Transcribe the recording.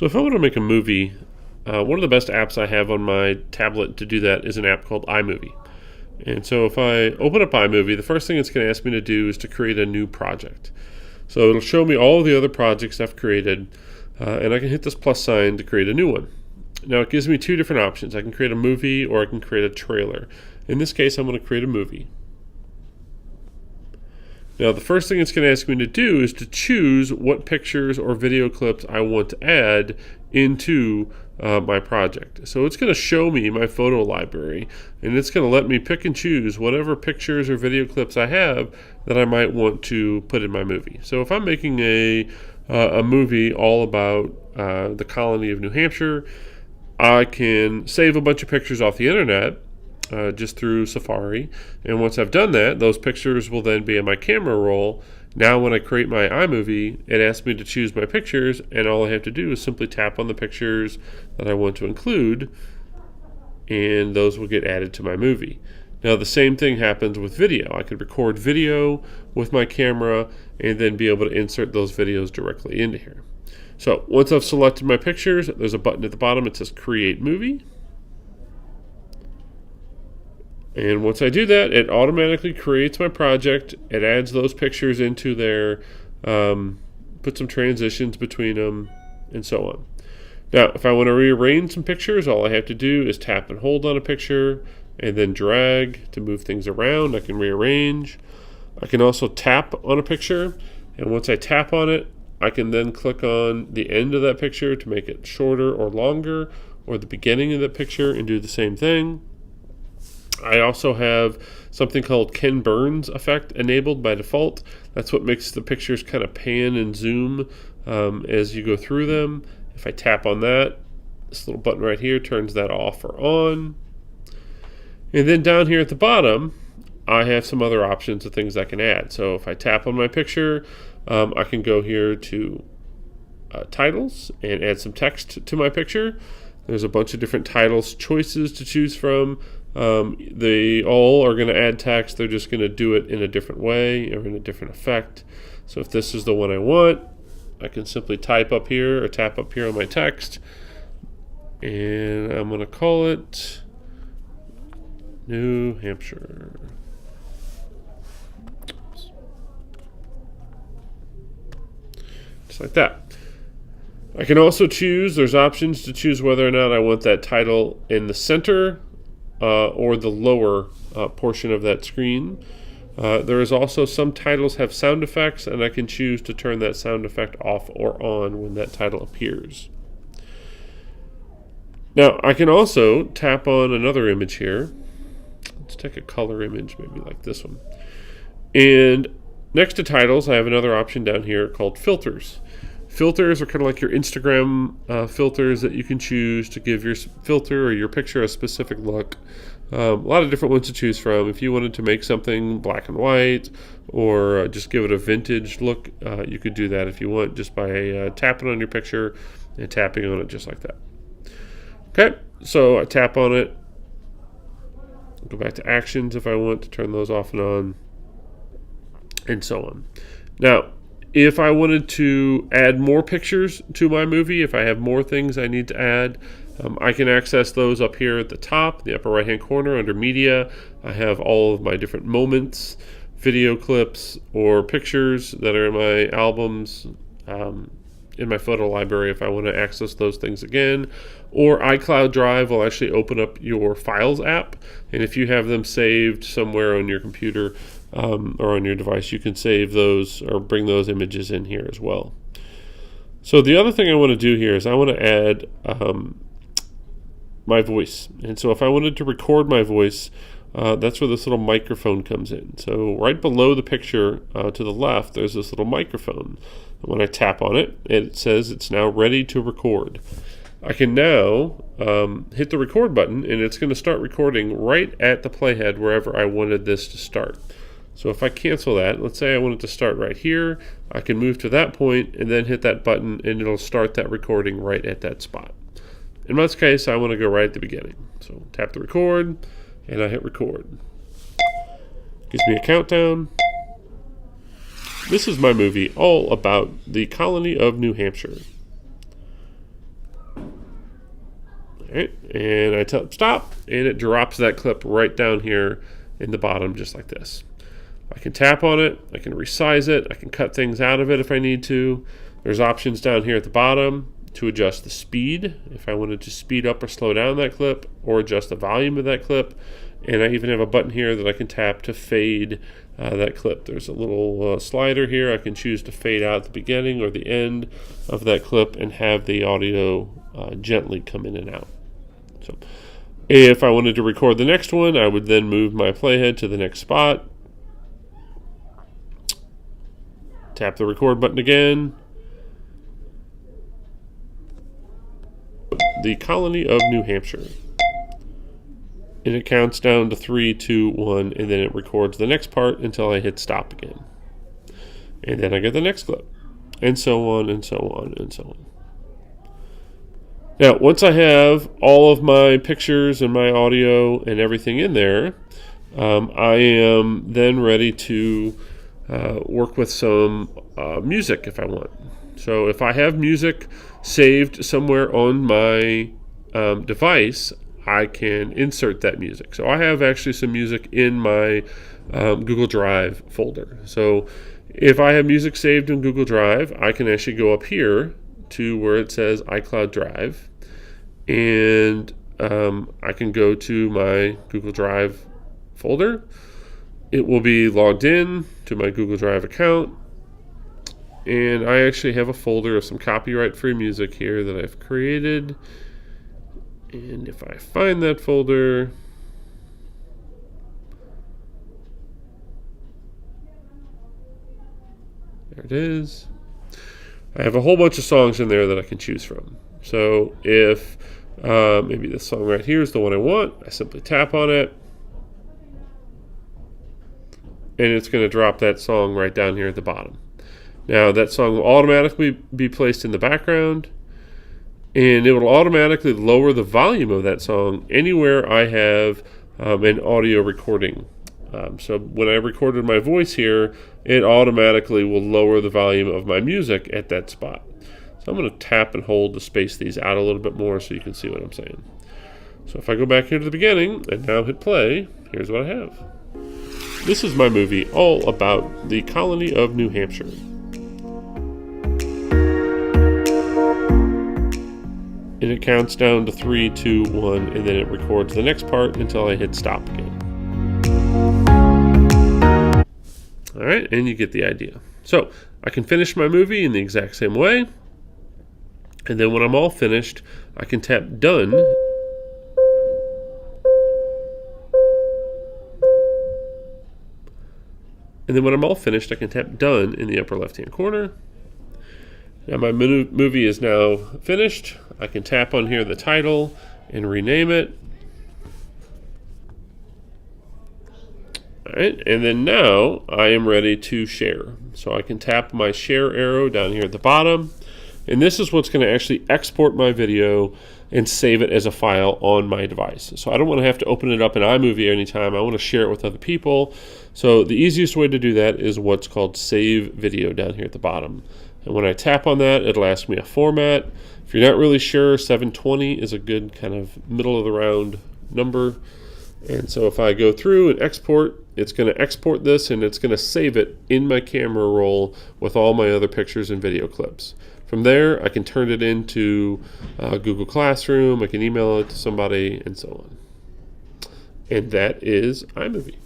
So if I want to make a movie, one of the best apps I have on my tablet to do that is an app called iMovie. And so if I open up iMovie, the first thing it's going to ask me to do is to create a new project. So it'll show me all the other projects I've created, and I can hit this plus sign to create a new one. Now it gives me two different options. I can create a movie or I can create a trailer. In this case, I'm going to create a movie. Now the first thing it's going to ask me to do is to choose what pictures or video clips I want to add into my project. So it's going to show me my photo library, and it's going to let me pick and choose whatever pictures or video clips I have that I might want to put in my movie. So if I'm making a movie all about the colony of New Hampshire, I can save a bunch of pictures off the internet just through Safari, and once I've done that, those pictures will then be in my camera roll. Now when I create my iMovie, it asks me to choose my pictures, and all I have to do is simply tap on the pictures that I want to include, and those will get added to my movie. Now the same thing happens with video. I could record video with my camera and then be able to insert those videos directly into here. So once I've selected my pictures, there's a button at the bottom that says Create Movie. And once I do that, it automatically creates my project. It adds those pictures into there, put some transitions between them, and so on. Now, if I want to rearrange some pictures, all I have to do is tap and hold on a picture and then drag to move things around. I can rearrange. I can also tap on a picture, and once I tap on it, I can then click on the end of that picture to make it shorter or longer, or the beginning of that picture and do the same thing. I also have something called Ken Burns effect enabled by default. That's what makes the pictures kind of pan and zoom as you go through them. If I tap on that, this little button right here turns that off or on. And then down here at the bottom, I have some other options of things I can add. So if I tap on my picture, I can go here to titles and add some text to my picture. There's a bunch of different titles choices to choose from. They all are going to add text. They're just going to do it in a different way or in a different effect. So if this is the one I want, I can simply type up here or tap up here on my text, and I'm going to call it New Hampshire. Just like that. I can also choose, there's options to choose whether or not I want that title in the center or the lower portion of that screen. There is also some titles have sound effects, and I can choose to turn that sound effect off or on when that title appears. Now I can also tap on another image here. Let's take a color image, maybe like this one. And next to titles, I have another option down here called filters. Filters are kind of like your Instagram filters that you can choose to give your filter or your picture a specific look. A lot of different ones to choose from. If you wanted to make something black and white or just give it a vintage look, you could do that if you want, just by tapping on your picture and tapping on it just like that. Okay, so I tap on it. Go back to actions if I want to turn those off and on, and so on. Now, if I wanted to add more pictures to my movie, if I have more things I need to add, I can access those up here at the top, the upper right-hand corner under Media. I have all of my different moments, video clips, or pictures that are in my albums, in my photo library if I want to access those things again. Or iCloud Drive will actually open up your Files app, and if you have them saved somewhere on your computer or on your device, you can save those or bring those images in here as well. So the other thing I want to do here is I want to add my voice. And so if I wanted to record my voice, that's where this little microphone comes in. So right below the picture to the left, there's this little microphone. And when I tap on it, it says it's now ready to record. I can now hit the record button, and it's going to start recording right at the playhead wherever I wanted this to start. So if I cancel that, let's say I want it to start right here, I can move to that point and then hit that button, and it'll start that recording right at that spot. In this case, I want to go right at the beginning. So tap the record, and I hit record. Gives me a countdown. This is my movie all about the colony of New Hampshire. Right? And I tell it stop, and it drops that clip right down here in the bottom, just like this. I can tap on it, I can resize it, I can cut things out of it if I need to. There's options down here at the bottom to adjust the speed, if I wanted to speed up or slow down that clip, or adjust the volume of that clip. And I even have a button here that I can tap to fade that clip. There's a little slider here. I can choose to fade out the beginning or the end of that clip and have the audio gently come in and out. So if I wanted to record the next one, I would then move my playhead to the next spot, tap the record button again. The colony of New Hampshire. And it counts down to 3, 2, 1, and then it records the next part until I hit stop again. And then I get the next clip. And so on, and so on, and so on. Now, once I have all of my pictures and my audio and everything in there, I am then ready to work with some music if I want. So if I have music saved somewhere on my device, I can insert that music. So I have actually some music in my Google Drive folder. So if I have music saved in Google Drive, I can actually go up here to where it says iCloud Drive, and I can go to my Google Drive folder. It will be logged in to my Google Drive account, and I actually have a folder of some copyright-free music here that I've created. And if I find that folder, there it is. I have a whole bunch of songs in there that I can choose from. So if maybe this song right here is the one I want, I simply tap on it, and it's going to drop that song right down here at the bottom. Now that song will automatically be placed in the background, and it will automatically lower the volume of that song anywhere I have an audio recording. So when I recorded my voice here, it automatically will lower the volume of my music at that spot. So I'm going to tap and hold to space these out a little bit more so you can see what I'm saying. So if I go back here to the beginning and now hit play, here's what I have. This is my movie all about the colony of New Hampshire. And it counts down to 3, 2, 1, and then it records the next part until I hit stop again. All right, and you get the idea. So I can finish my movie in the exact same way, and then when I'm all finished, I can tap done. And then when I'm all finished, I can tap done in the upper left-hand corner. Now my movie is now finished. I can tap on here the title and rename it. All right, and then now I am ready to share. So I can tap my share arrow down here at the bottom, and this is what's going to actually export my video and save it as a file on my device. So I don't want to have to open it up in iMovie anytime. I want to share it with other people. So the easiest way to do that is what's called Save Video down here at the bottom. And when I tap on that, it'll ask me a format. If you're not really sure, 720 is a good kind of middle of the round number. And so if I go through and export, it's going to export this and it's going to save it in my camera roll with all my other pictures and video clips. From there, I can turn it into Google Classroom, I can email it to somebody, and so on. And that is iMovie.